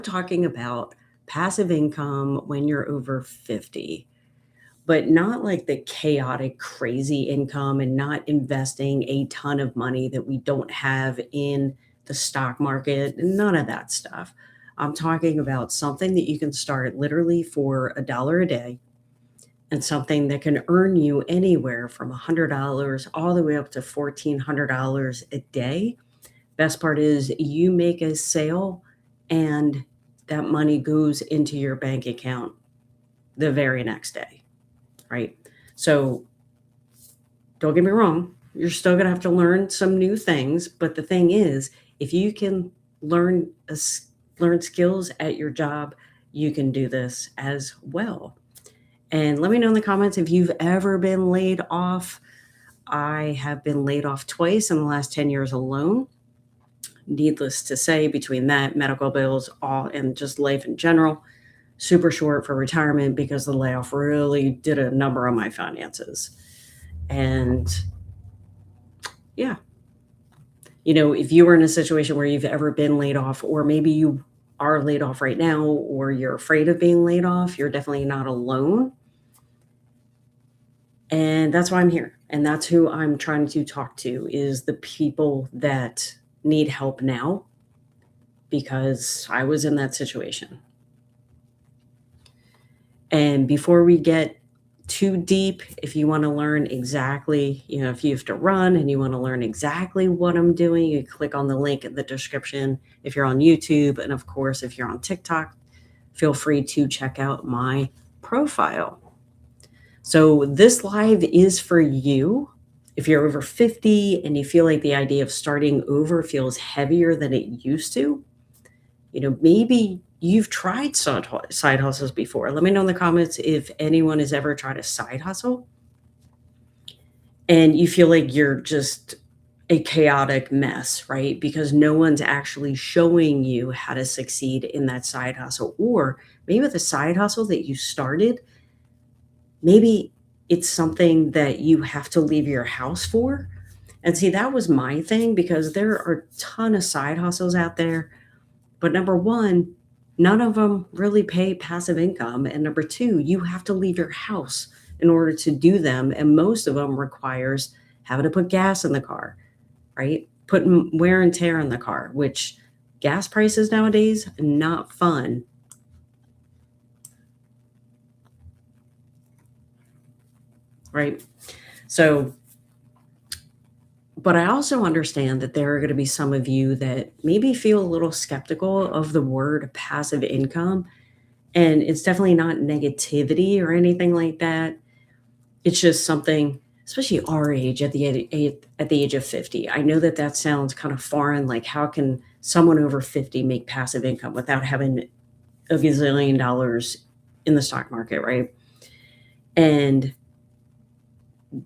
Talking about passive income when you're over 50, but not like the chaotic, crazy income and not investing a ton of money that we don't have in the stock market, none of that stuff. I'm talking about something that you can start literally for $1 a day and something that can earn you anywhere from $100 all the way up to $1,400 a day. Best part is you make a sale and that money goes into your bank account the very next day, right? So don't get me wrong, you're still going to have to learn some new things, but the thing is, if you can learn learn skills at your job, you can do this as well. And let me know in the comments if you've ever been laid off. I have been laid off twice in the last 10 years alone. Needless to say, between that, medical bills, all, and just life in general, super short for retirement because the layoff really did a number on my finances. And yeah, if you were in a situation where you've ever been laid off, or maybe you are laid off right now, or you're afraid of being laid off, you're definitely not alone. And that's why I'm here. And that's who I'm trying to talk to, is the people that need help now, because I was in that situation. And before we get too deep, if you want to learn exactly, if you have to run and you want to learn exactly what I'm doing, you click on the link in the description if you're on YouTube. And of course, if you're on TikTok, feel free to check out my profile. So this live is for you. If you're over 50 and you feel like the idea of starting over feels heavier than it used to, maybe you've tried side hustles before. Let me know in the comments if anyone has ever tried a side hustle and you feel like you're just a chaotic mess, right? Because no one's actually showing you how to succeed in that side hustle. Or maybe the side hustle that you started, maybe it's something that you have to leave your house for. And see, that was my thing, because there are a ton of side hustles out there. But number one, none of them really pay passive income. And number two, you have to leave your house in order to do them. And most of them requires having to put gas in the car, right? Putting wear and tear in the car, which gas prices nowadays, not fun. Right? So, but I also understand that there are going to be some of you that maybe feel a little skeptical of the word passive income. And it's definitely not negativity or anything like that. It's just something, especially our age, at the age of 50. I know that that sounds kind of foreign. Like, how can someone over 50 make passive income without having a gazillion dollars in the stock market, right? And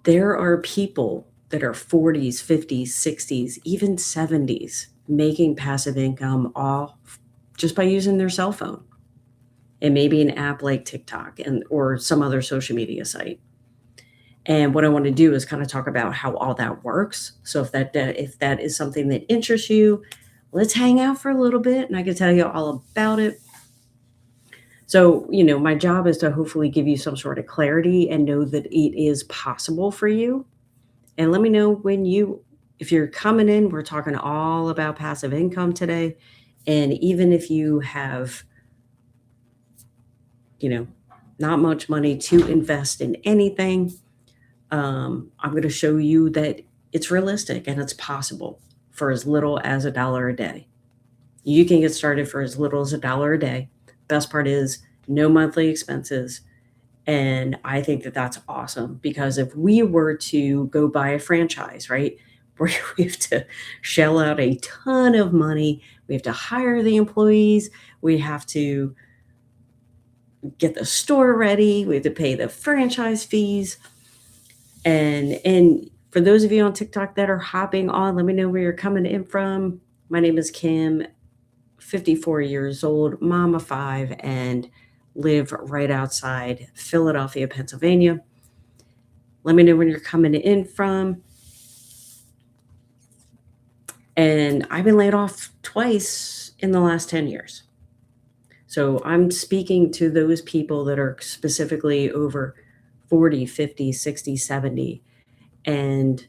there are people that are 40s, 50s, 60s, even 70s making passive income all just by using their cell phone and maybe an app like TikTok or some other social media site. And what I want to do is kind of talk about how all that works. So if that is something that interests you, let's hang out for a little bit and I can tell you all about it. So, my job is to hopefully give you some sort of clarity and know that it is possible for you. And let me know if you're coming in, we're talking all about passive income today. And even if you have, not much money to invest in anything, I'm going to show you that it's realistic and it's possible for as little as $1 a day. You can get started for as little as $1 a day. Best part is no monthly expenses. And I think that that's awesome, because if we were to go buy a franchise, right, where we have to shell out a ton of money, we have to hire the employees, we have to get the store ready, we have to pay the franchise fees. And for those of you on TikTok that are hopping on, let me know where you're coming in from. My name is Kim, 54 years old, mom of 5, and live right outside Philadelphia, Pennsylvania. Let me know where you're coming in from. And I've been laid off twice in the last 10 years. So I'm speaking to those people that are specifically over 40, 50, 60, 70. And,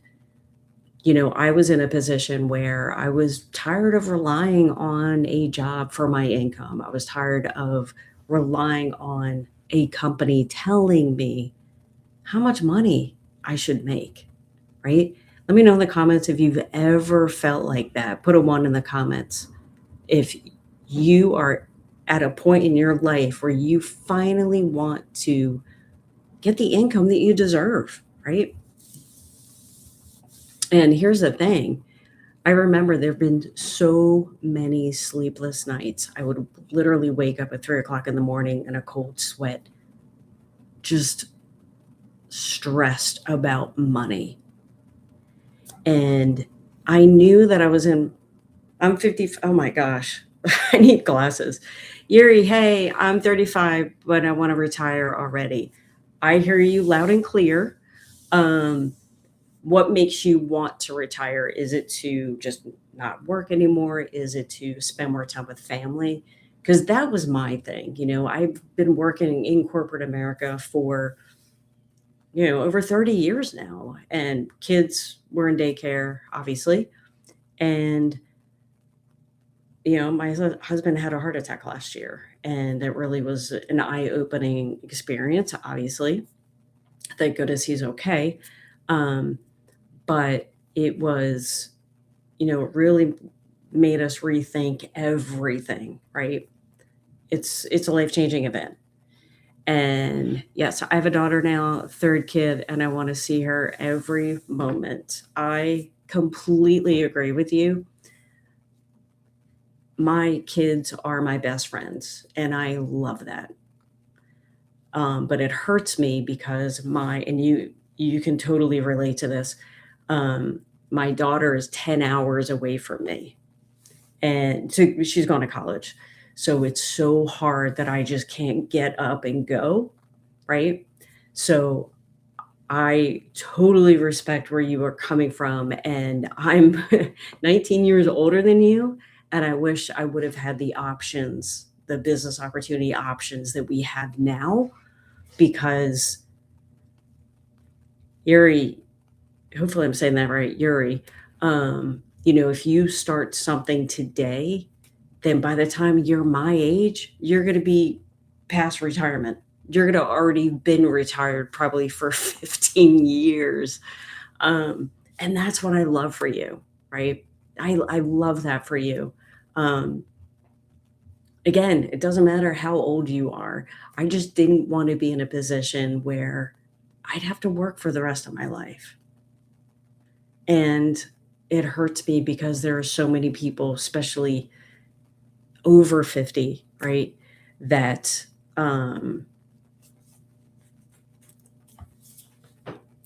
I was in a position where I was tired of relying on a job for my income. I was tired of relying on a company telling me how much money I should make, right? Let me know in the comments if you've ever felt like that. Put a one in the comments. If you are at a point in your life where you finally want to get the income that you deserve, right? And here's the thing. I remember there have been so many sleepless nights. I would literally wake up at 3 o'clock in the morning in a cold sweat, just stressed about money. And I knew that I'm 50. Oh my gosh, I need glasses. Yuri, hey, I'm 35, but I want to retire already. I hear you loud and clear. Um, what makes you want to retire? Is it to just not work anymore? Is it to spend more time with family? Because that was my thing. I've been working in corporate America for, over 30 years now, and kids were in daycare, obviously. And, my husband had a heart attack last year, and it really was an eye opening experience, obviously. Thank goodness he's okay. Um, but it was, it really made us rethink everything, right? It's a life-changing event. And yes, I have a daughter now, third kid, and I want to see her every moment. I completely agree with you. My kids are my best friends, and I love that. But it hurts me because and you can totally relate to this. My daughter is 10 hours away from me, and so she's gone to college. So it's so hard that I just can't get up and go, right? So I totally respect where you are coming from, and I'm 19 years older than you, and I wish I would have had the options, the business opportunity options that we have now, because Yuri, hopefully I'm saying that right, Yuri, if you start something today, then by the time you're my age, you're gonna be past retirement. You're gonna already been retired probably for 15 years. And that's what I love for you, right? I love that for you. Um, Again, it doesn't matter how old you are. I just didn't want to be in a position where I'd have to work for the rest of my life. And it hurts me because there are so many people, especially over 50, right? That they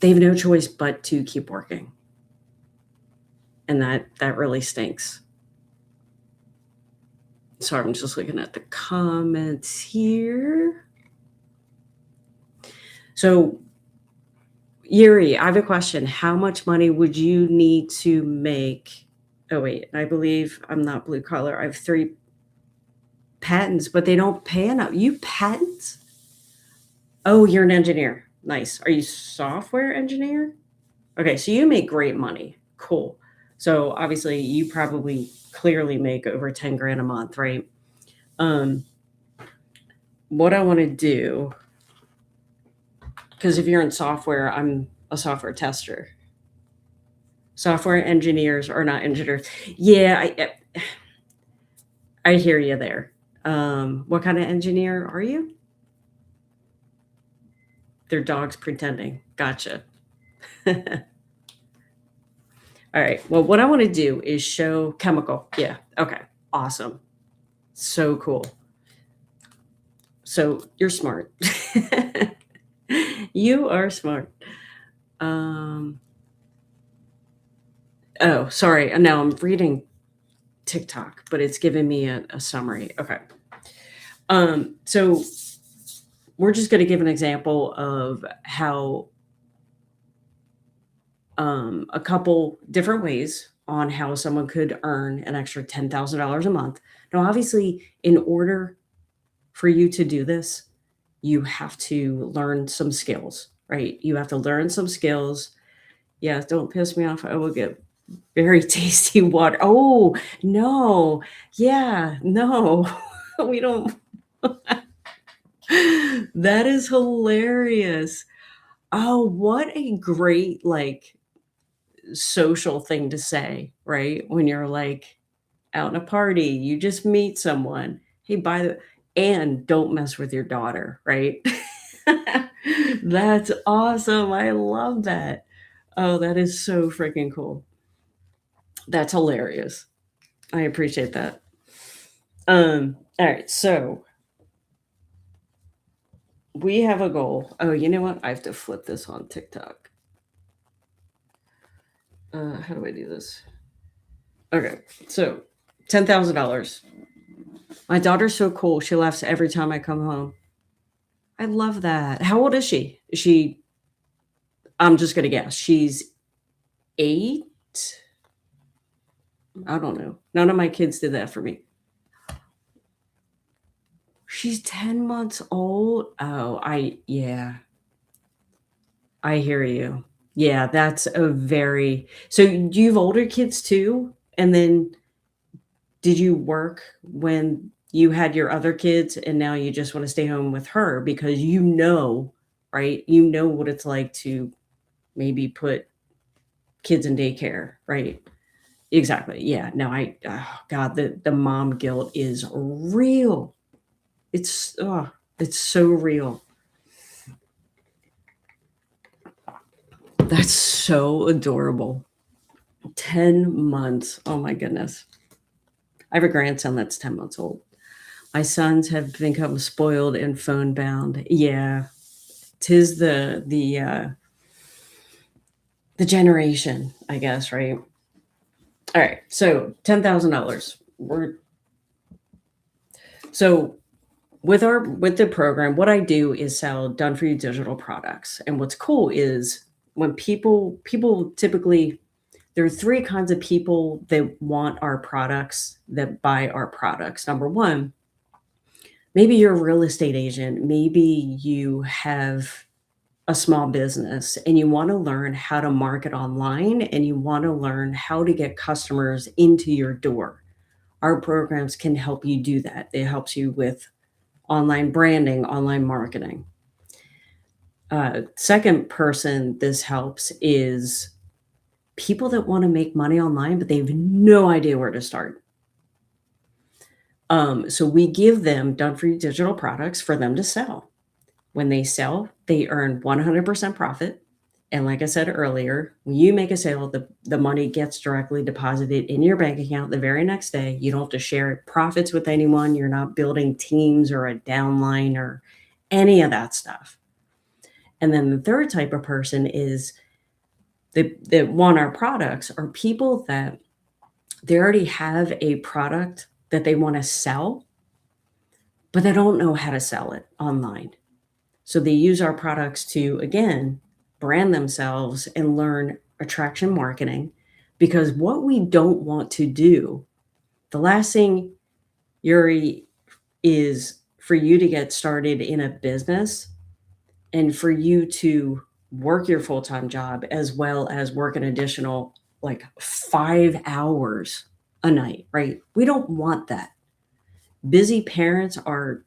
have no choice but to keep working. And that really stinks. Sorry, I'm just looking at the comments here. So, Yuri, I have a question. How much money would you need to make? Oh, wait, I believe I'm not blue collar. I have three patents, but they don't pay enough. You patents? Oh, you're an engineer. Nice. Are you software engineer? Okay, so you make great money. Cool. So obviously you probably clearly make over 10 grand a month, right? Um, what I want to do, because if you're in software, I'm a software tester. Software engineers are not engineers. Yeah, I hear you there. What kind of engineer are you? They're dogs pretending. Gotcha. All right. Well, what I want to do is show chemical. Yeah. Okay. Awesome. So cool. So you're smart. You are smart. Um, oh, sorry. Now I'm reading TikTok, but it's giving me a summary. Okay. So we're just going to give an example of how a couple different ways on how someone could earn an extra $10,000 a month. Now, obviously, in order for you to do this, you have to learn some skills, right? You have to learn some skills. Yeah, don't piss me off. I will get very tasty water. Oh, no. Yeah, no. We don't. That is hilarious. Oh, what a great, like, social thing to say, right? When you're, like, out in a party, you just meet someone. "Hey, by the" and don't mess with your daughter, right? That's awesome, I love that. Oh, that is so freaking cool. That's hilarious. I appreciate that. Alright, so we have a goal. Oh, you know what? I have to flip this on TikTok. How do I do this? Okay, so $10,000. My daughter's so cool, she laughs every time I come home. I love that. How old is she? Is she I'm just gonna guess, she's 8? I don't know. None of my kids did that for me. She's 10 months old? Oh, I yeah, I hear you. Yeah, that's a very so do you have older kids too? And then did you work when you had your other kids and now you just wanna stay home with her because you know, right? You know what it's like to maybe put kids in daycare, right? Exactly, yeah, no, I oh god, the mom guilt is real. It's so real. That's so adorable. 10 months, oh my goodness. I have a grandson that's 10 months old. My sons have become spoiled and phone bound. Yeah, 'tis the generation, I guess, right? Alright, so $10,000. We're so with the program, what I do is sell done for you digital products. And what's cool is when people typically there are 3 kinds of people that want our products, that buy our products. Number 1, maybe you're a real estate agent, maybe you have a small business and you wanna learn how to market online and you wanna learn how to get customers into your door. Our programs can help you do that. It helps you with online branding, online marketing. Second person this helps is people that wanna make money online, but they have no idea where to start. So we give them done for you digital products for them to sell. When they sell, they earn 100% profit. And like I said earlier, when you make a sale, the money gets directly deposited in your bank account the very next day. You don't have to share profits with anyone. You're not building teams or a downline or any of that stuff. And then the third type of person is that want our products are people that they already have a product that they want to sell, but they don't know how to sell it online. So they use our products to, again, brand themselves and learn attraction marketing because what we don't want to do, the last thing, Yuri, is for you to get started in a business and for you to work your full-time job as well as work an additional like 5 hours a night, right? We don't want that. Busy parents are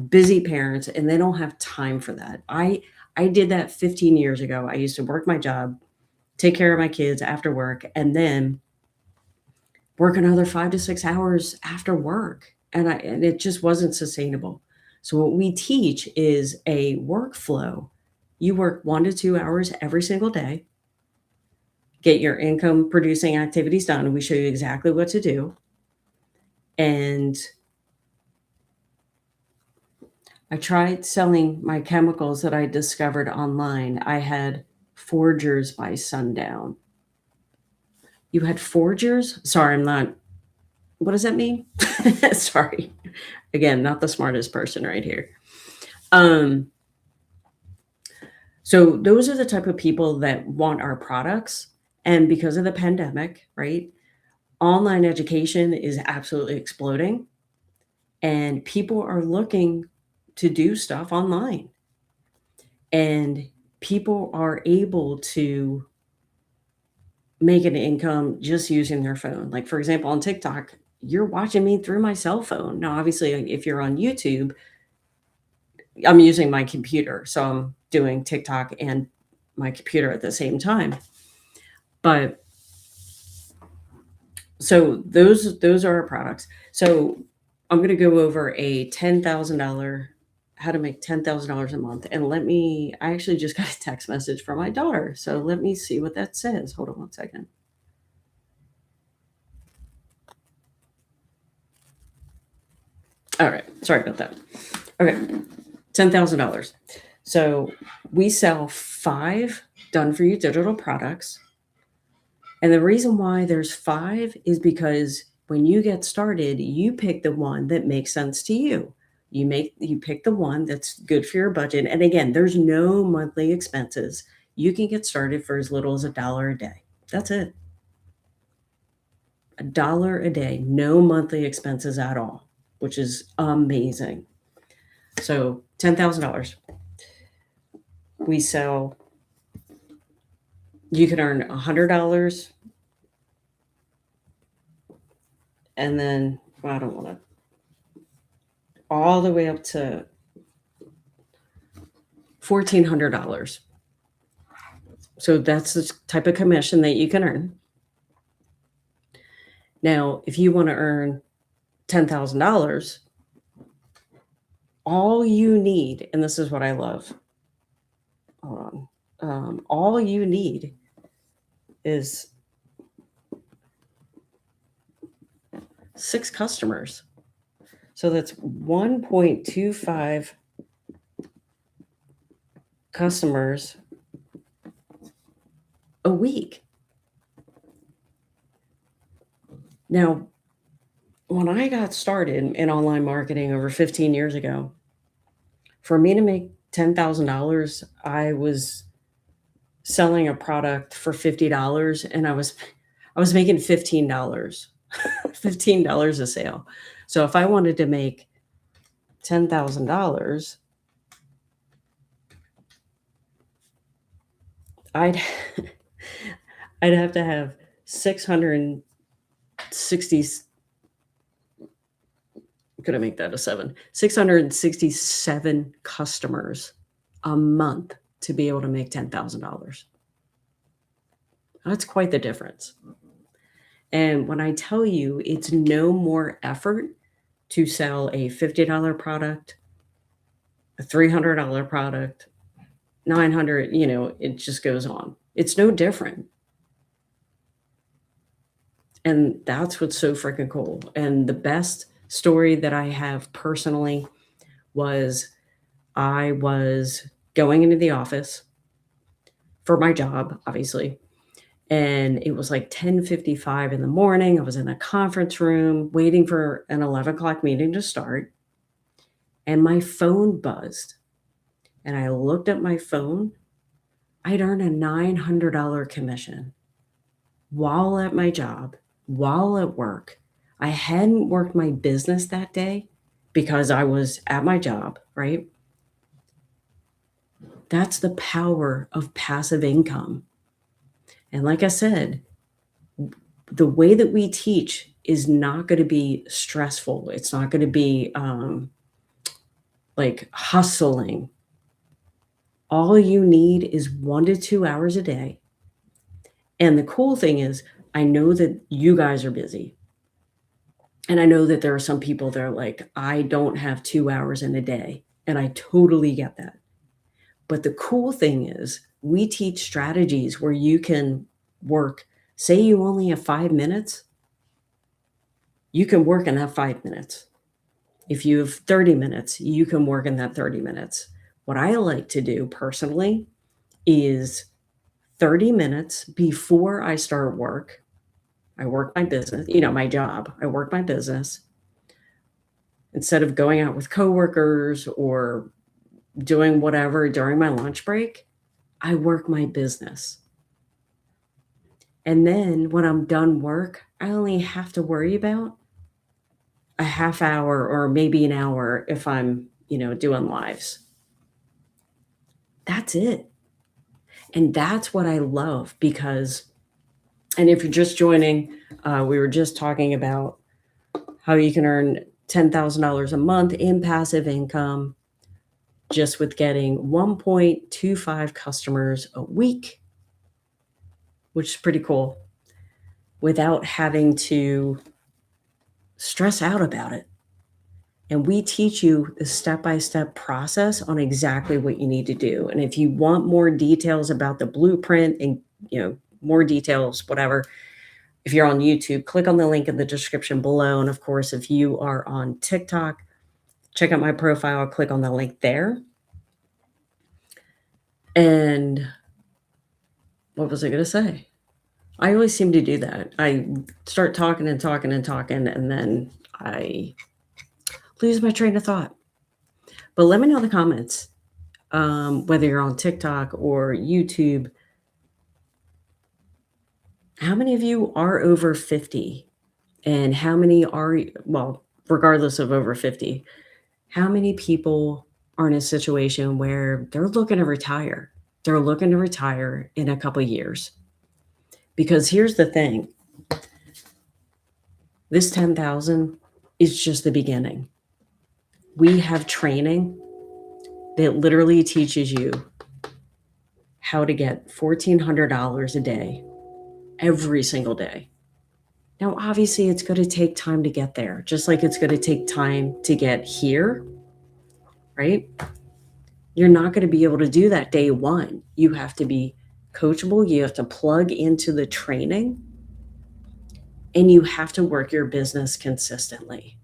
busy parents and they don't have time for that. I did that 15 years ago. I used to work my job, take care of my kids after work, and then work another 5 to 6 hours after work, and it just wasn't sustainable. So what we teach is a workflow. You work 1 to 2 hours every single day, get your income producing activities done, and we show you exactly what to do, and I tried selling my chemicals that I discovered online. I had forgers by sundown. You had forgers? Sorry, I'm not what does that mean? Sorry. Again, not the smartest person right here. Um, so those are the type of people that want our products, and because of the pandemic, right, online education is absolutely exploding. and people are looking to do stuff online, and people are able to make an income just using their phone. Like, for example, on TikTok, you're watching me through my cell phone. Now, obviously, if you're on YouTube, I'm using my computer, so I'm doing TikTok and my computer at the same time. But so those are our products. So I'm going to go over a $10,000 how to make $10,000 a month. And I actually just got a text message from my daughter. So let me see what that says. Hold on one second. All right. Sorry about that. Okay. $10,000. So we sell 5 done for you digital products. And the reason why there's 5 is because when you get started, you pick the one that makes sense to you. You pick the one that's good for your budget. And again, there's no monthly expenses. You can get started for as little as $1 a day. That's it. $1 a day, no monthly expenses at all, which is amazing. So $10,000. We sell, you can earn $100, and then, well, I don't want to, all the way up to $1,400. So that's the type of commission that you can earn. Now, if you want to earn $10,000, all you need, and this is what I love, hold on, all you need is 6 customers. So that's 1.25 customers a week. Now, when I got started in online marketing over 15 years ago, for me to make $10,000, I was selling a product for $50, and I was making $15. $15 a sale. So if I wanted to make $10,000, I'd I'd have to have 660, gonna make that a 7, 667 customers a month to be able to make $10,000. That's quite the difference. And when I tell you it's no more effort to sell a $50 product, a $300 product, 900, it just goes on. It's no different. And that's what's so freaking cool. And the best story that I have personally was I was going into the office for my job, obviously. And it was like 10:55 in the morning. I was in a conference room waiting for an 11 o'clock meeting to start. And my phone buzzed. And I looked at my phone. I'd earned a $900 commission while at my job, while at work. I hadn't worked my business that day because I was at my job, right? That's the power of passive income. And like I said, the way that we teach is not going to be stressful. It's not going to be like hustling. All you need is 1 to 2 hours a day. And the cool thing is, I know that you guys are busy. And I know that there are some people that are like, I don't have 2 hours in a day. And I totally get that. But the cool thing is, we teach strategies where you can work. Say you only have 5 minutes, you can work in that 5 minutes. If you have 30 minutes, you can work in that 30 minutes. What I like to do personally is 30 minutes before I start work. I work my business, my job. I work my business. Instead of going out with coworkers or doing whatever during my lunch break, I work my business. And then when I'm done work, I only have to worry about a half hour or maybe an hour if I'm, doing lives. That's it. And that's what I love because, and if you're just joining, we were just talking about how you can earn $10,000 a month in passive income just with getting 1.25 customers a week, which is pretty cool, without having to stress out about it. And we teach you the step-by-step process on exactly what you need to do. And if you want more details about the blueprint and, more details, whatever, if you're on YouTube, click on the link in the description below. And of course, if you are on TikTok, check out my profile, click on the link there. And what was I going to say? I always seem to do that. I start talking and talking and talking, and then I lose my train of thought. But let me know in the comments, whether you're on TikTok or YouTube, how many of you are over 50? And how many are, well, regardless of over 50, how many people are in a situation where they're looking to retire? They're looking to retire in a couple years. Because here's the thing. This 10,000 is just the beginning. We have training that literally teaches you how to get $1,400 a day every single day. Now, obviously, it's going to take time to get there, just like it's going to take time to get here, right? You're not going to be able to do that day one. You have to be coachable. You have to plug into the training, and you have to work your business consistently.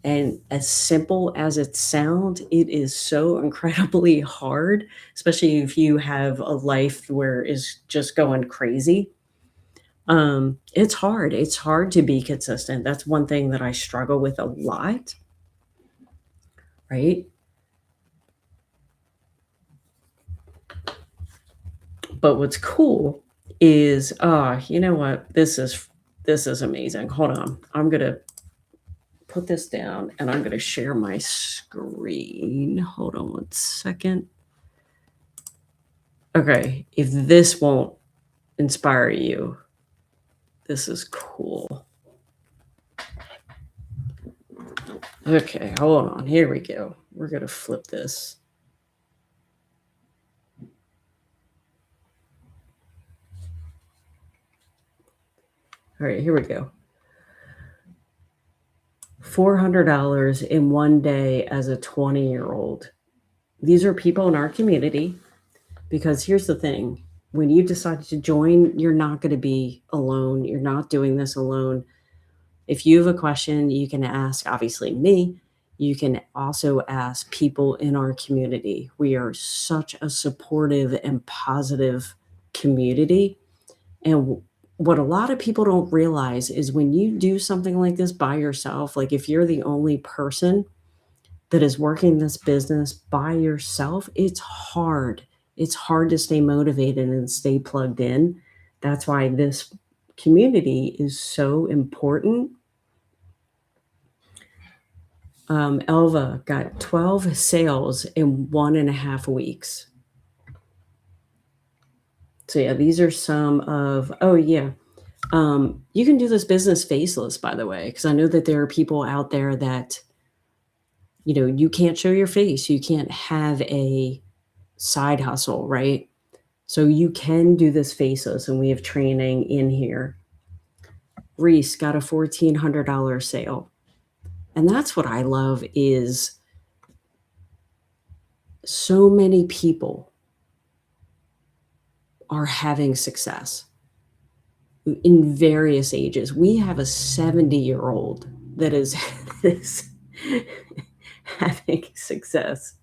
And as simple as it sounds, it is so incredibly hard, especially if you have a life where it's just going crazy. It's hard. It's hard to be consistent. That's one thing that I struggle with a lot, right? But what's cool is, you know what? This is amazing. Hold on. I'm going to put this down and I'm going to share my screen. Hold on one second. Okay. If this won't inspire you, this is cool. Okay. Hold on. Here we go. We're going to flip this. All right. Here we go. $400 in one day as a 20-year-old. These are people in our community, because here's the thing. When you decide to join, you're not going to be alone. You're not doing this alone. If you have a question, you can ask, obviously, me. You can also ask people in our community. We are such a supportive and positive community. And what a lot of people don't realize is when you do something like this by yourself, like if you're the only person that is working this business by yourself, it's hard. It's hard to stay motivated and stay plugged in. That's why this community is so important. Elva got 12 sales in 1.5 weeks. So yeah, these are some of, you can do this business faceless, by the way, because I know that there are people out there that, you can't show your face. You can't have a side hustle, right? So you can do this faceless, and we have training in here. Reese got a $1,400 sale. And that's what I love is so many people are having success in various ages. We have a 70-year-old that is having success.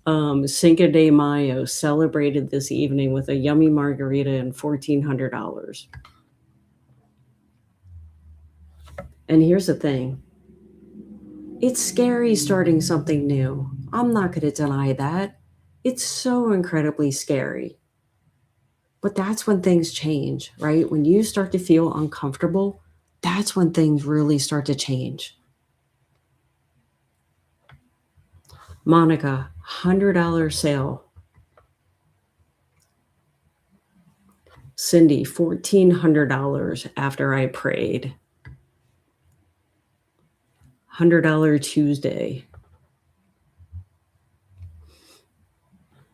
Cinco de Mayo celebrated this evening with a yummy margarita and $1,400. And here's the thing. It's scary starting something new. I'm not going to deny that. It's so incredibly scary. But that's when things change, right? When you start to feel uncomfortable, that's when things really start to change. Monica, $100 sale. Cindy, $1,400 after I prayed. $100 Tuesday.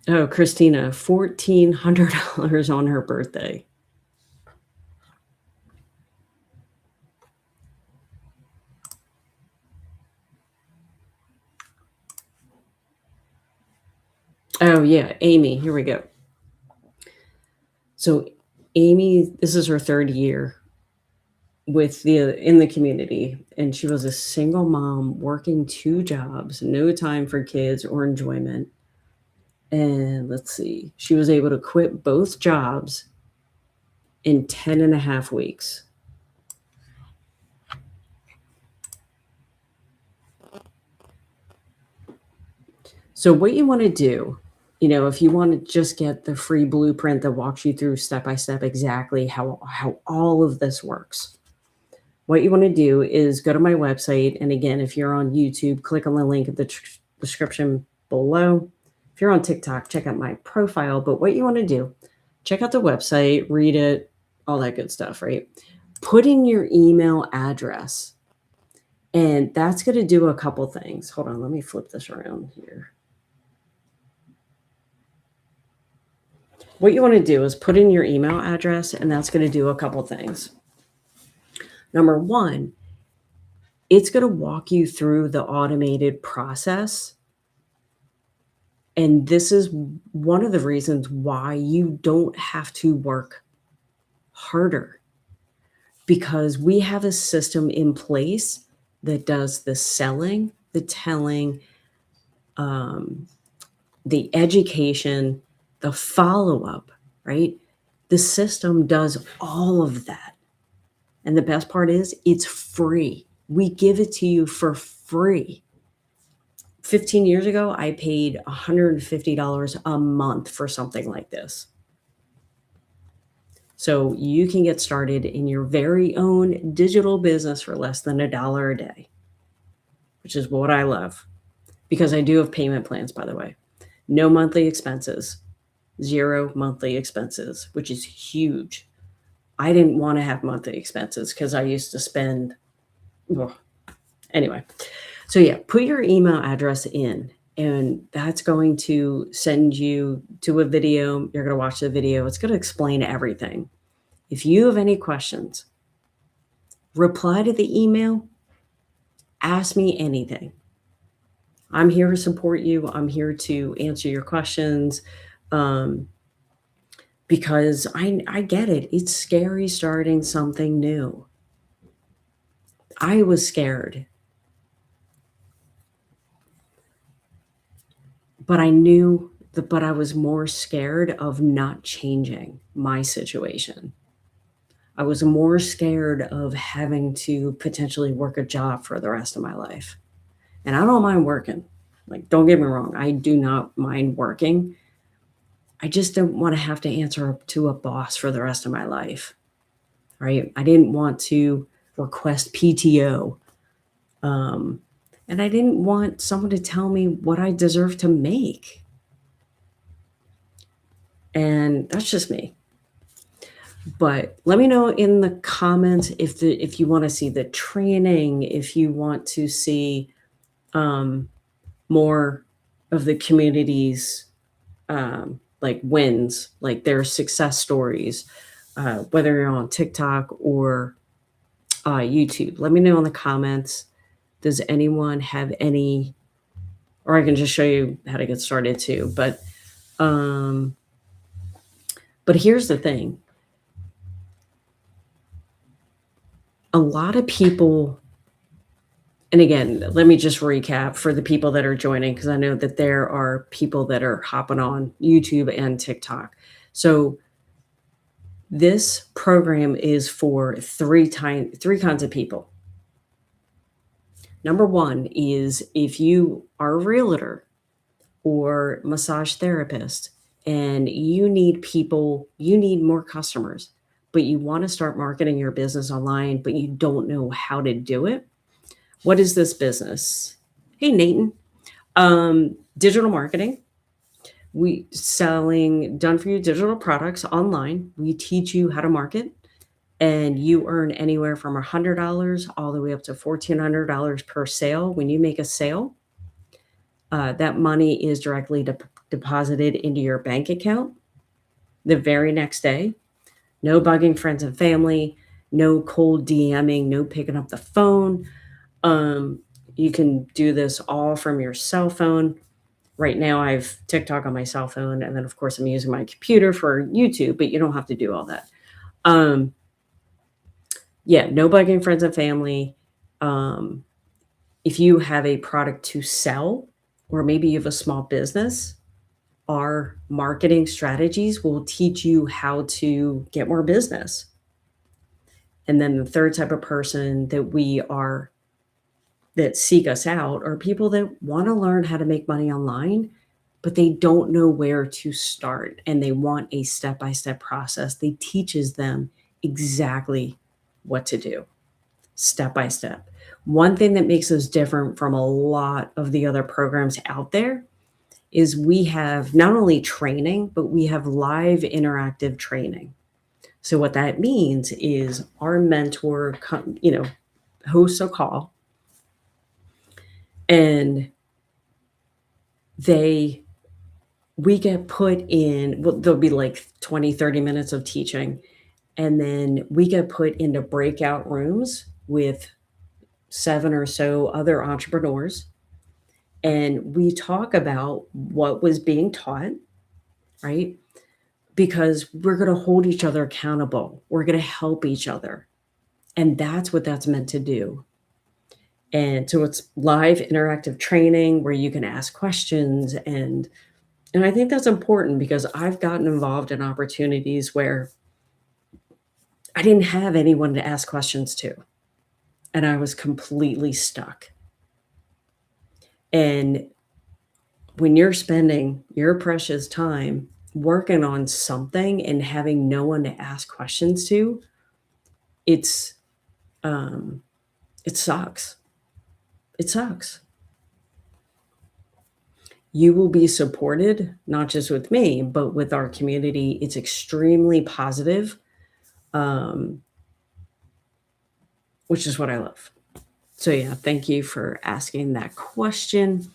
Oh, Christina, $1,400 on her birthday. Oh, yeah, Amy, here we go. So, Amy, this is her third year in the community, and she was a single mom working 2 jobs, no time for kids or enjoyment. And let's see, she was able to quit both jobs in 10 and a half weeks. So what you want to do, if you want to just get the free blueprint that walks you through step by step exactly how all of this works, what you want to do is go to my website. And again, if you're on YouTube, click on the link in the description below. If you're on TikTok, check out my profile. But what you want to do, check out the website, read it, all that good stuff, right? Put in your email address. And that's going to do a couple things. Hold on, let me flip this around here. What you want to do is put in your email address, and that's going to do a couple things. Number one, it's going to walk you through the automated process. And this is one of the reasons why you don't have to work harder, because we have a system in place that does the selling, the telling, the education, the follow-up, right? The system does all of that. And the best part is it's free. We give it to you for free. 15 years ago, I paid $150 a month for something like this. So you can get started in your very own digital business for less than $1 a day, which is what I love, because I do have payment plans, by the way. No monthly expenses, 0 monthly expenses, which is huge. I didn't want to have monthly expenses because I used to spend, anyway. So yeah, put your email address in, and that's going to send you to a video. You're going to watch the video. It's going to explain everything. If you have any questions, reply to the email, ask me anything. I'm here to support you. I'm here to answer your questions. Because I get it. It's scary starting something new. I was scared. But I was more scared of not changing my situation. I was more scared of having to potentially work a job for the rest of my life. And I don't mind working. Like, don't get me wrong. I do not mind working. I just don't want to have to answer to a boss for the rest of my life, right? I didn't want to request PTO. And I didn't want someone to tell me what I deserve to make. And that's just me. But let me know in the comments if you want to see the training, if you want to see more of the community's like wins, like their success stories, whether you're on TikTok or YouTube. Let me know in the comments. Does anyone have any, or I can just show you how to get started too. But here's the thing. A lot of people, and again, let me just recap for the people that are joining, because I know that there are people that are hopping on YouTube and TikTok. So this program is for three kinds of people. Number one is if you are a realtor or massage therapist and you need more customers, but you want to start marketing your business online, but you don't know how to do it. What is this business? Hey, Nathan. Digital marketing. We selling done for you digital products online. We teach you how to market, and you earn anywhere from $100 all the way up to $1,400 per sale. When you make a sale, that money is directly deposited into your bank account the very next day. No bugging friends and family, no cold DMing, no picking up the phone. Um, you can do this all from your cell phone. Right now, I've TikTok on my cell phone, and then, of course, I'm using my computer for YouTube, but you don't have to do all that. Um, yeah, no bugging friends and family. Um, if you have a product to sell, or maybe you have a small business, our marketing strategies will teach you how to get more business. And then the third type of person that seek us out are people that want to learn how to make money online, but they don't know where to start and they want a step-by-step process. They teaches them exactly what to do, step by step. One thing that makes us different from a lot of the other programs out there is we have not only training, but we have live interactive training. So what that means is our mentor, hosts a call, and they we get put in, well, there'll be like 20, 30 minutes of teaching, and then we get put into breakout rooms with 7 or so other entrepreneurs, and we talk about what was being taught, right? Because we're going to hold each other accountable. We're going to help each other. And that's what that's meant to do. And so it's live interactive training where you can ask questions, and I think that's important because I've gotten involved in opportunities where I didn't have anyone to ask questions to, and I was completely stuck. And when you're spending your precious time working on something and having no one to ask questions to, it's um, it sucks. It sucks. You will be supported, not just with me, but with our community. It's extremely positive, um, which is what I love. So yeah, thank you for asking that question.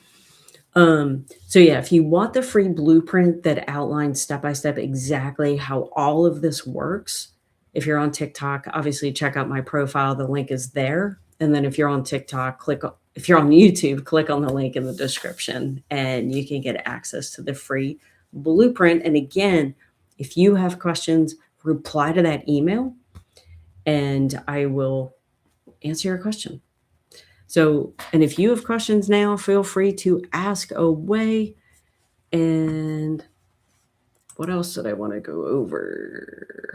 So yeah, if you want the free blueprint that outlines step by step exactly how all of this works, if you're on TikTok, obviously check out my profile. The link is there. And then if you're on TikTok, if you're on YouTube, click on the link in the description and you can get access to the free blueprint. And again, if you have questions, reply to that email and I will answer your question. So, and if you have questions now, feel free to ask away. And what else did I want to go over?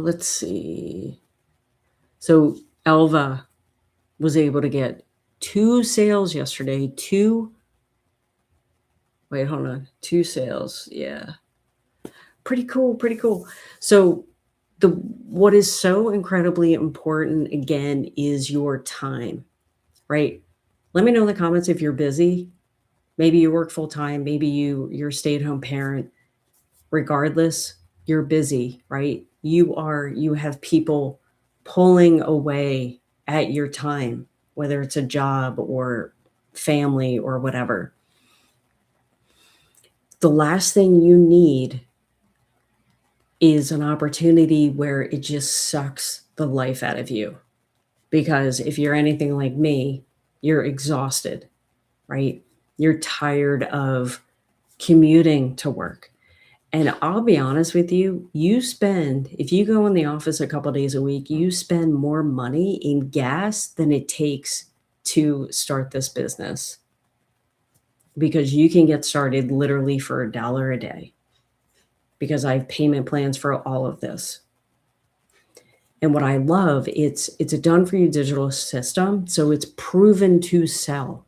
Let's see. So Elva was able to get 2 sales yesterday. 2 Wait, hold on. 2 sales. Yeah. Pretty cool, pretty cool. So what is so incredibly important again is your time, right? Let me know in the comments if you're busy. Maybe you work full time, maybe you're a stay-at-home parent. Regardless, you're busy, right? You have people pulling away at your time, whether it's a job or family or whatever. The last thing you need is an opportunity where it just sucks the life out of you. Because if you're anything like me, you're exhausted, right? You're tired of commuting to work. And I'll be honest with you, if you go in the office a couple days a week, you spend more money in gas than it takes to start this business because you can get started literally for $1 a day because I have payment plans for all of this. And what I love, it's a done for you digital system, so it's proven to sell.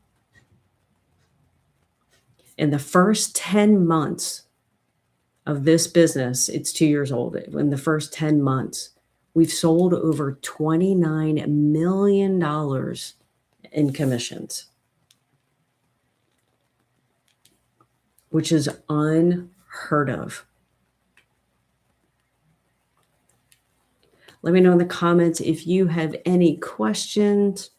In the first 10 months of this business, it's 2 years old. In the first 10 months, We've sold over $29 million in commissions, which is unheard of. Let me know in the comments if you have any questions,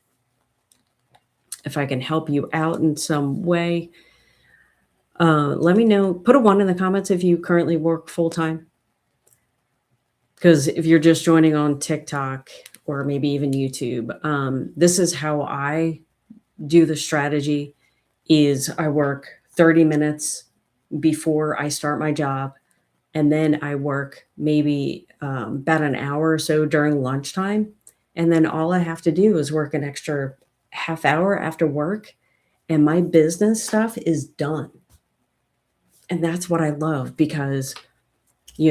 if I can help you out in some way. Let me know. Put a 1 in the comments if you currently work full-time. Because if you're just joining on TikTok or maybe even YouTube, this is how I do the strategy is I work 30 minutes before I start my job. And then I work maybe about an hour or so during lunchtime. And then all I have to do is work an extra half hour after work, and my business stuff is done. And that's what I love because,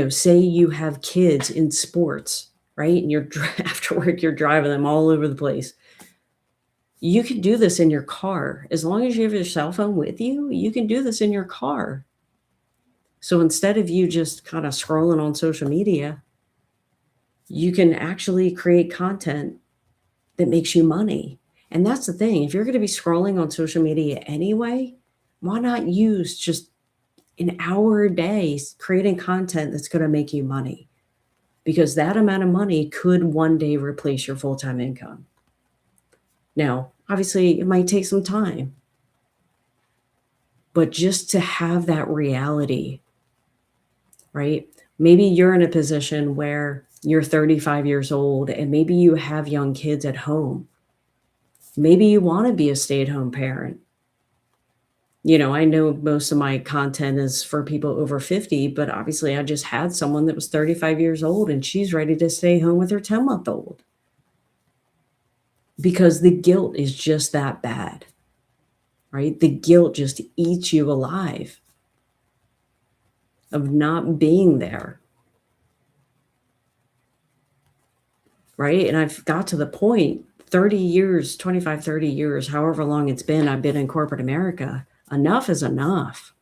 say you have kids in sports, right? And you're after work, you're driving them all over the place. You can do this in your car. As long as you have your cell phone with you, you can do this in your car. So instead of you just kind of scrolling on social media, you can actually create content that makes you money. And that's the thing. If you're going to be scrolling on social media anyway, why not use just an hour a day creating content that's going to make you money? Because that amount of money could one day replace your full-time income. Now, obviously, it might take some time, but just to have that reality, right? Maybe you're in a position where you're 35 years old and maybe you have young kids at home. Maybe you want to be a stay-at-home parent. I know most of my content is for people over 50, but obviously I just had someone that was 35 years old and she's ready to stay home with her 10-month-old because the guilt is just that bad, right? The guilt just eats you alive of not being there, right? And I've got to the point, 30 years, 25, 30 years, however long it's been, I've been in corporate America. Enough is enough.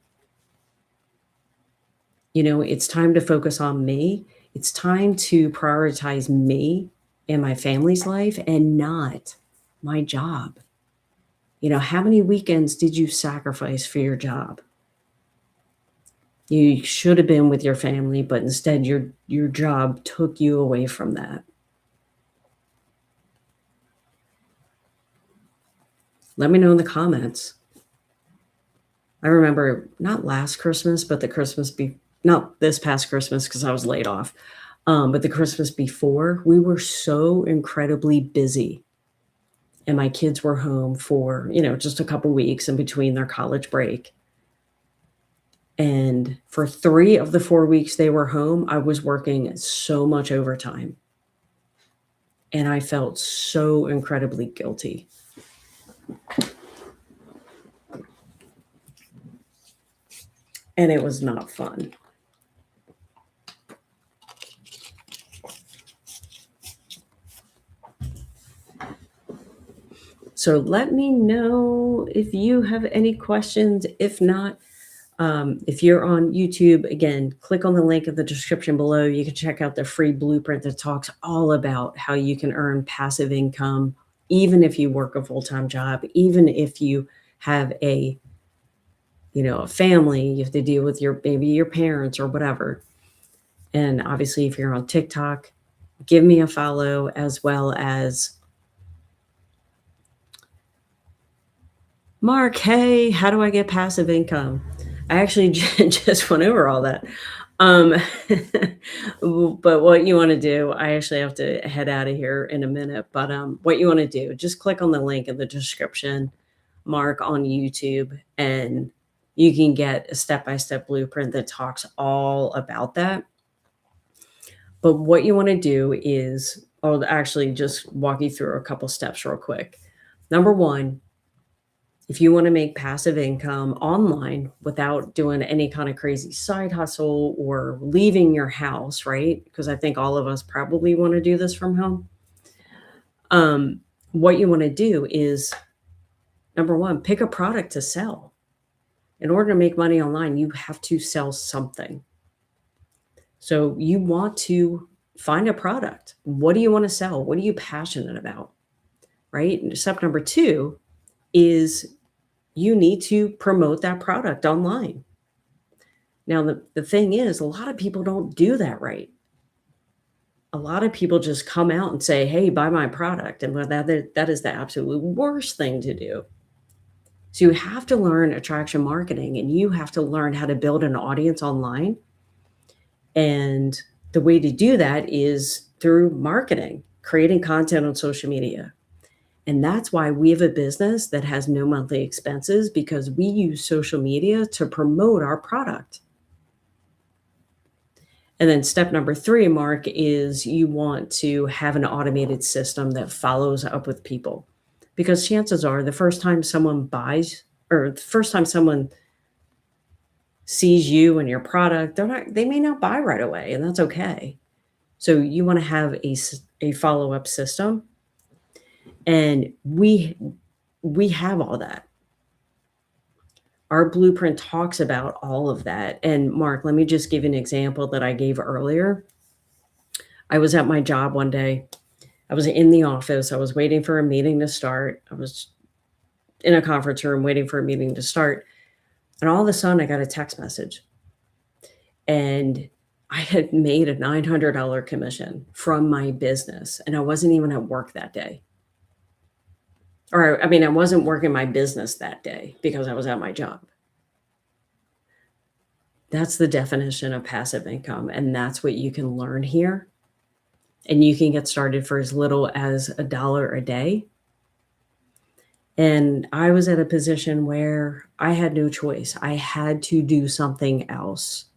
It's time to focus on me. It's time to prioritize me and my family's life and not my job. How many weekends did you sacrifice for your job? You should have been with your family, but instead your job took you away from that. Let me know in the comments. I remember not last Christmas, but the Christmas not this past Christmas because I was laid off, but the Christmas before, we were so incredibly busy. And my kids were home for, just a couple weeks in between their college break. And for 3 of the 4 weeks they were home, I was working so much overtime. And I felt so incredibly guilty. And it was not fun. So let me know if you have any questions. If not, if you're on YouTube, again, click on the link in the description below. You can check out the free blueprint that talks all about how you can earn passive income, even if you work a full-time job, even if you have a family, you have to deal with maybe your parents or whatever. And obviously, if you're on TikTok, give me a follow, as well as Mark, hey, how do I get passive income? I actually just went over all that. But what you want to do, I actually have to head out of here in a minute. But what you want to do, just click on the link in the description, Mark on YouTube, and you can get a step-by-step blueprint that talks all about that. But what you want to do is, I'll actually just walk you through a couple steps real quick. Number 1, if you want to make passive income online without doing any kind of crazy side hustle or leaving your house, right? Because I think all of us probably want to do this from home. What you want to do is, number 1, pick a product to sell. In order to make money online, you have to sell something. So you want to Find a product. What do you want to sell? What are you passionate about? Right? And step number two is you need to promote that product online. Now, the thing is, a lot of people don't do that right. A lot of people just come out and say, hey, buy my product. And that is the absolute worst thing to do. So you have to learn attraction marketing and you have to learn how to build an audience online. And the way to do that is through marketing, creating content on social media. And that's why we have a business that has no monthly expenses because we use social media to promote our product. And then step number three, Mark, is you want to have an automated system that follows up with people. Because chances are the first time someone buys or the first time someone sees you and your product, they may not buy right away, and that's okay. So you want to have a follow-up system. And we have all that. Our blueprint talks about all of that. And Mark, let me just give you an example that I gave earlier. I was at my job one day. I was in the office. I was waiting for a meeting to start. I was in a conference room waiting for a meeting to start. And all of a sudden, I got a text message. And I had made a $900 commission from my business. And I wasn't even at work that day. Or, I mean, I wasn't working my business that day because I was at my job. That's the definition of passive income. And that's what you can learn here. And you can get started for as little as $1 a day. And I was at a position where I had no choice. I had to do something else.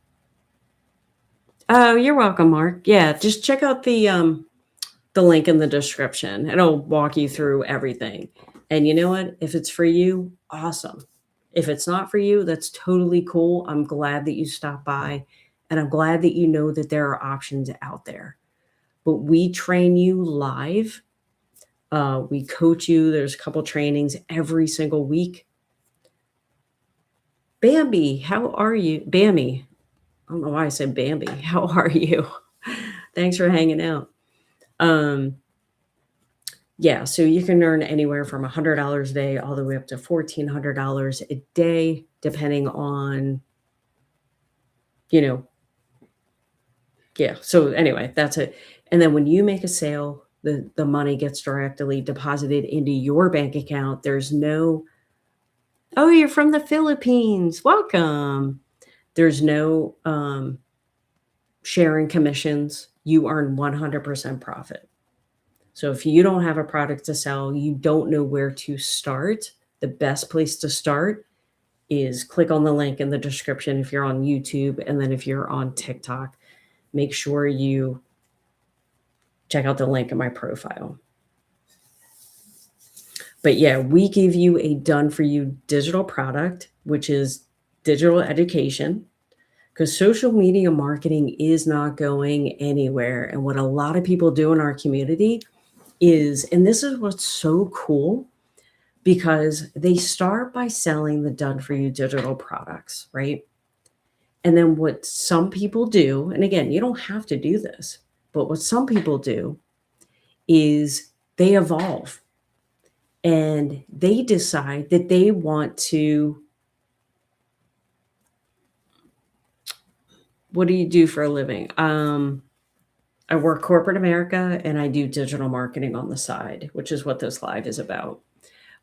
Oh, you're welcome, Mark. Yeah, just check out the link in the description. It'll walk you through everything. And you know what? If it's for you, awesome. If it's not for you, that's totally cool. I'm glad that you stopped by and I'm glad that you know that there are options out there. But we train you live. We coach you. There's a couple trainings every single week. Bambi, how are you? Bambi. I don't know why I said Bambi. How are you? Thanks for hanging out. Yeah, so you can earn anywhere from $100 a day all the way up to $1,400 a day, depending on, you know, yeah. So anyway, that's it. And then when you make a sale, the money gets directly deposited into your bank account. There's no, oh, you're from the Philippines. Welcome. There's no sharing commissions. You earn 100% profit. So if you don't have a product to sell, you don't know where to start, the best place to start is click on the link in the description if you're on YouTube. And then if you're on TikTok, make sure you check out the link in my profile. But yeah, we give you a done for you digital product, which is digital education, because social media marketing is not going anywhere. And what a lot of people do in our community is, and this is what's so cool, because they start by selling the done for you digital products, right? And then what some people do, and again, you don't have to do this, but what some people do is they evolve and they decide that they want to, what do you do for a living? I work corporate America and I do digital marketing on the side, which is what this live is about.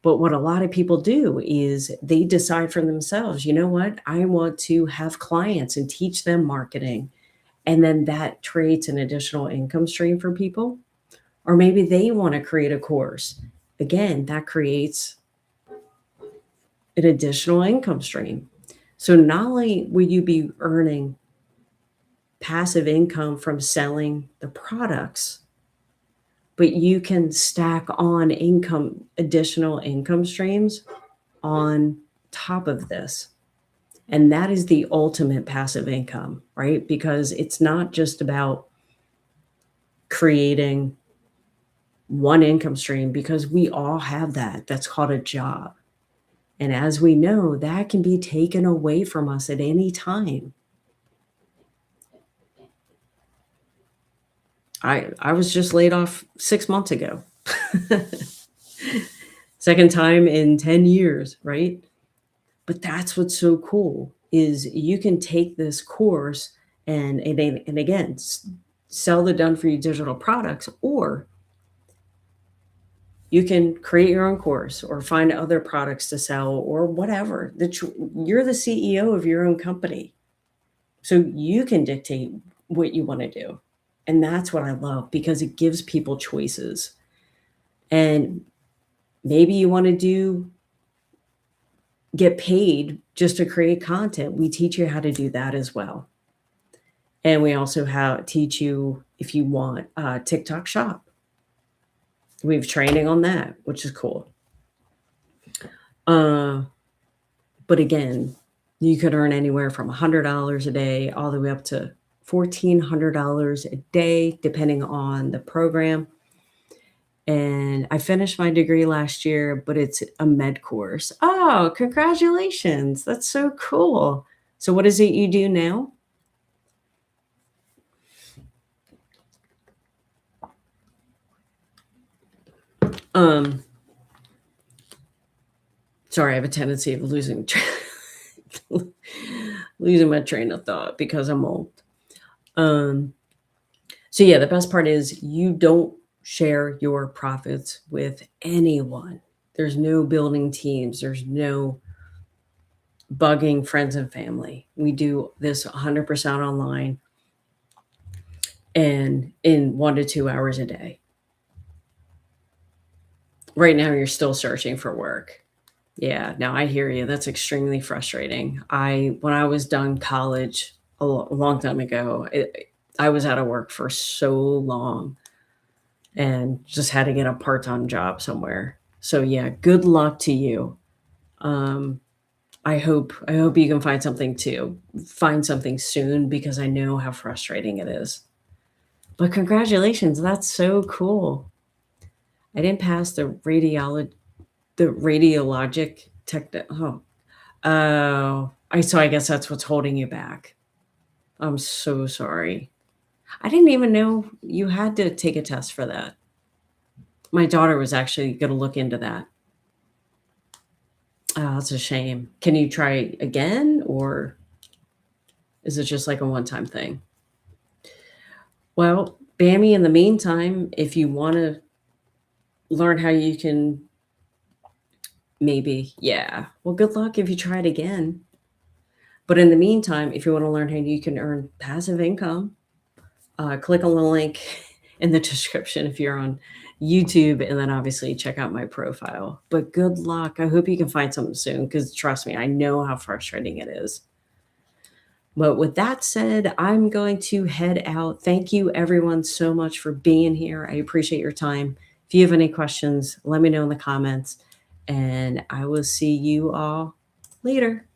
But what a lot of people do is they decide for themselves, you know what? I want to have clients and teach them marketing. And then that creates an additional income stream for people. Or maybe they want to create a course. Again, that creates an additional income stream. So not only will you be earning passive income from selling the products, but you can stack on additional income streams on top of this. And that is the ultimate passive income, right? Because it's not just about creating one income stream, because we all have that. That's called a job. And as we know, that can be taken away from us at any time. I was just laid off 6 months ago. Second time in 10 years, right? But that's what's so cool is you can take this course and again, sell the done for you digital products, or you can create your own course or find other products to sell or whatever. You're the CEO of your own company. So you can dictate what you want to do. And that's what I love because it gives people choices. And maybe you want to get paid just to create content. We teach you how to do that as well. And we also teach you, if you want, TikTok Shop. We have training on that, which is cool. But again, you could earn anywhere from $100 a day all the way up to $1,400 a day, depending on the program. And I finished my degree last year, but it's a med course. Oh, congratulations. That's so cool. So what is it you do now? Sorry, I have a tendency of losing my train of thought because I'm old. So yeah, the best part is you don't share your profits with anyone. There's no building teams. There's no bugging friends and family. We do this 100% online and in 1 to 2 hours a day. Right now, you're still searching for work. Yeah, no, I hear you. That's extremely frustrating. When I was done college a long time ago, I was out of work for so long and just had to get a part-time job somewhere. So yeah, good luck to you. Um, I hope you can find something too. Find something soon because I know how frustrating it is. But congratulations, that's so cool. I didn't pass the radiologic I guess that's what's holding you back. I'm so sorry. I didn't even know you had to take a test for that. My daughter was actually gonna look into that. Oh, that's a shame. Can you try again, or is it just like a one-time thing? Well, Bammy, in the meantime, if you wanna learn how you can maybe yeah. Well, good luck if you try it again. But in the meantime, if you wanna learn how you can earn passive income, click on the link in the description if you're on YouTube, and then obviously check out my profile. But good luck. I hope you can find something soon because trust me, I know how frustrating it is. But with that said, I'm going to head out. Thank you, everyone, so much for being here. I appreciate your time. If you have any questions, let me know in the comments, and I will see you all later.